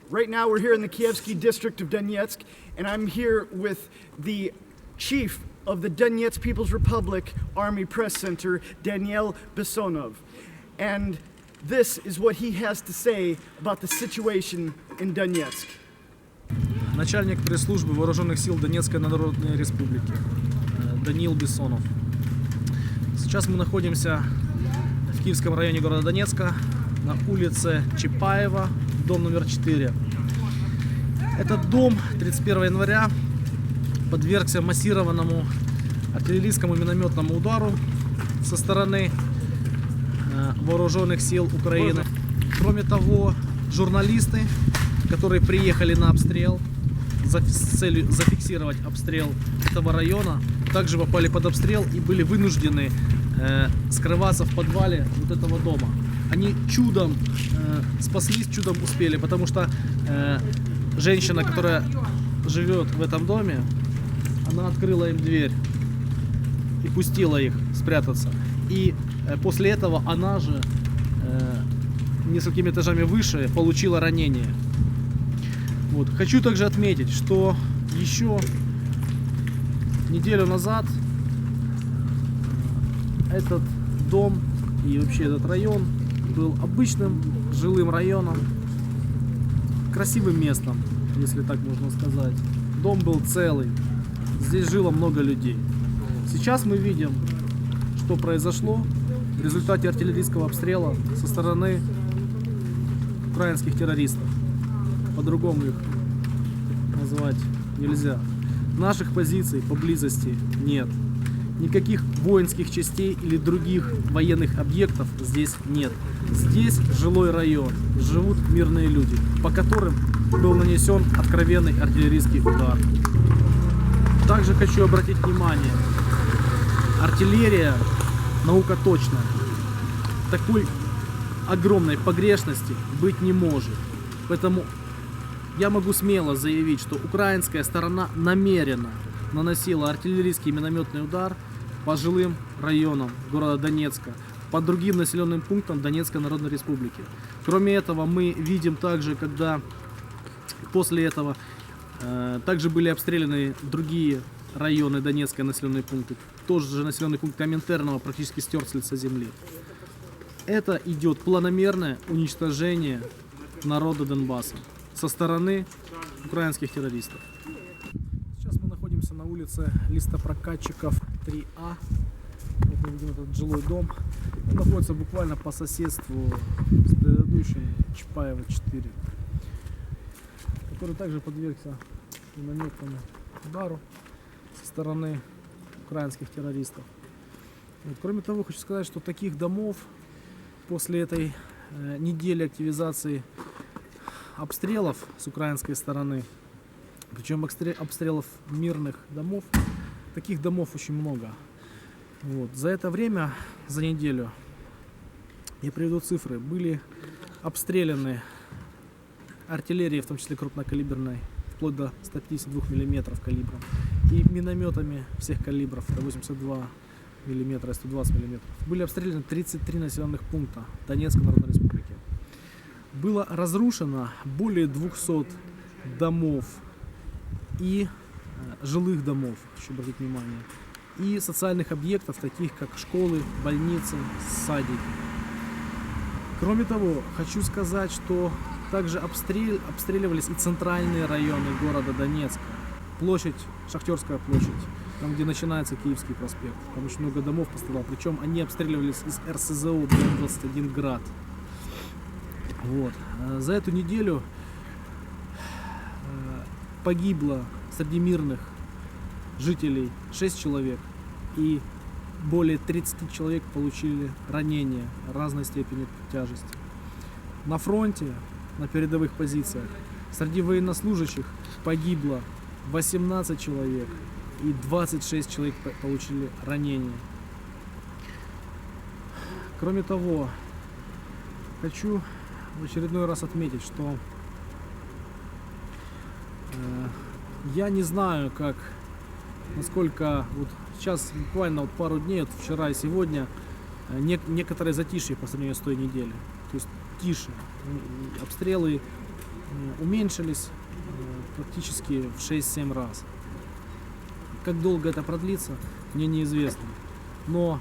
Right now we're here in the Kievsky district of Donetsk, and I'm here with the chief of the Donetsk People's Republic Army Press Center, Daniel Bessonov. And this is what he has to say about the situation in Donetsk. Начальник пресс-службы Вооруженных сил Донецкой Народной Республики Даниил Бессонов. Сейчас мы находимся в Киевском районе города Донецка, на улице Чапаева, дом номер 4. Этот дом 31 января подвергся массированному артиллерийскому минометному удару со стороны Вооруженных сил Украины. Кроме того, журналисты, которые приехали на обстрел с целью зафиксировать обстрел этого района, также попали под обстрел и были вынуждены скрываться в подвале вот этого дома. Они чудом спаслись, чудом успели, потому что женщина, которая живет в этом доме, она открыла им дверь и пустила их спрятаться. И после этого она же несколькими этажами выше получила ранение. Вот. Хочу также отметить, что еще неделю назад этот дом и вообще этот район был обычным жилым районом, красивым местом, если так можно сказать. Дом был целый, здесь жило много людей. Сейчас мы видим, что произошло в результате артиллерийского обстрела со стороны украинских террористов. По-другому их назвать нельзя. Наших позиций поблизости нет. Никаких воинских частей или других военных объектов здесь нет. Здесь жилой район, живут мирные люди, по которым был нанесен откровенный артиллерийский удар. Также хочу обратить внимание, артиллерия наука точная. Такой огромной погрешности быть не может. Поэтому я могу смело заявить, что украинская сторона намеренно наносила артиллерийский минометный удар по жилым районам города Донецка, по другим населенным пунктам Донецкой Народной Республики. Кроме этого, мы видим также, когда после этого также были обстреляны другие районы Донецкой населенные пункты. Тоже же населенный пункт Коминтерного практически стер с лица земли. Это идет планомерное уничтожение народа Донбасса со стороны украинских террористов. Сейчас мы находимся на улице Листопрокатчиков 3А. Вот мы видим этот жилой дом. Он находится буквально по соседству с предыдущим Чапаева 4, который также подвергся минометному удару со стороны украинских террористов. Вот. Кроме того, хочу сказать, что таких домов после этой недели активизации обстрелов с украинской стороны, причем обстрелов мирных домов, таких домов очень много. Вот. За это время, за неделю, я приведу цифры, были обстреляны артиллерией, в том числе крупнокалиберной, вплоть до 152 мм калибром, и минометами всех калибров, это 82 мм и 120 мм. Были обстреляны 33 населенных пункта Донецкой Народной Республики. Было разрушено более 200 домов и жилых домов, хочу обратить внимание, и социальных объектов, таких как школы, больницы, садики. Кроме того, хочу сказать, что также обстреливались и центральные районы города Донецка. Площадь, Шахтерская площадь, там, где начинается Киевский проспект. Там очень много домов пострадало, причем они обстреливались из РСЗО 21 Град. Вот. За эту неделю погибло среди мирных жителей 6 человек, и более 30 человек получили ранения разной степени тяжести. На фронте, на передовых позициях, среди военнослужащих погибло 18 человек, и 26 человек получили ранения. Кроме того, хочу в очередной раз отметить, что я не знаю, насколько вот сейчас буквально вот пару дней, вот вчера и сегодня, некоторое затишье по сравнению с той неделей. То есть тише. Обстрелы уменьшились практически в 6-7 раз. Как долго это продлится, мне неизвестно. Но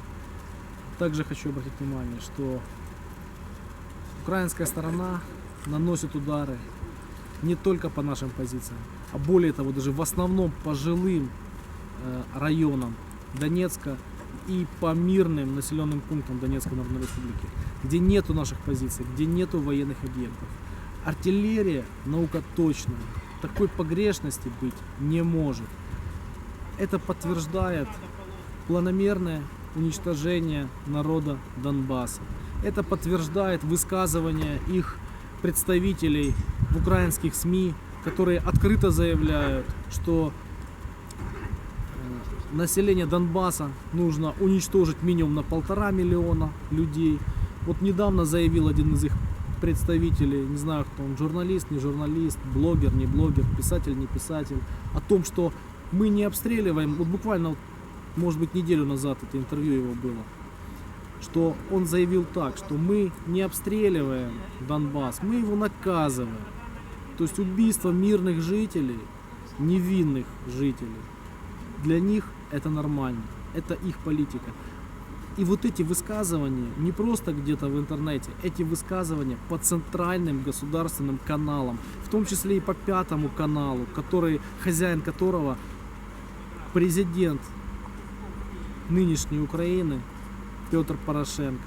также хочу обратить внимание, что украинская сторона наносит удары не только по нашим позициям, а более того, даже в основном по жилым районам Донецка и по мирным населенным пунктам Донецкой Народной Республики, где нету наших позиций, где нету военных объектов. Артиллерия, наука точная, такой погрешности быть не может. Это подтверждает планомерное уничтожение народа Донбасса. Это подтверждает высказывания их представителей в украинских СМИ, которые открыто заявляют, что население Донбасса нужно уничтожить минимум на 1,5 миллиона людей. Вот недавно заявил один из их представителей, не знаю кто он, журналист, не журналист, блогер, не блогер, писатель, не писатель, о том, что мы не обстреливаем, вот буквально, может быть, неделю назад это интервью его было, что он заявил так, что мы не обстреливаем Донбасс, мы его наказываем. То есть убийство мирных жителей, невинных жителей, для них это нормально, это их политика. И вот эти высказывания не просто где-то в интернете, эти высказывания по центральным государственным каналам, в том числе и по Пятому каналу, хозяин которого президент нынешней Украины Петр Порошенко.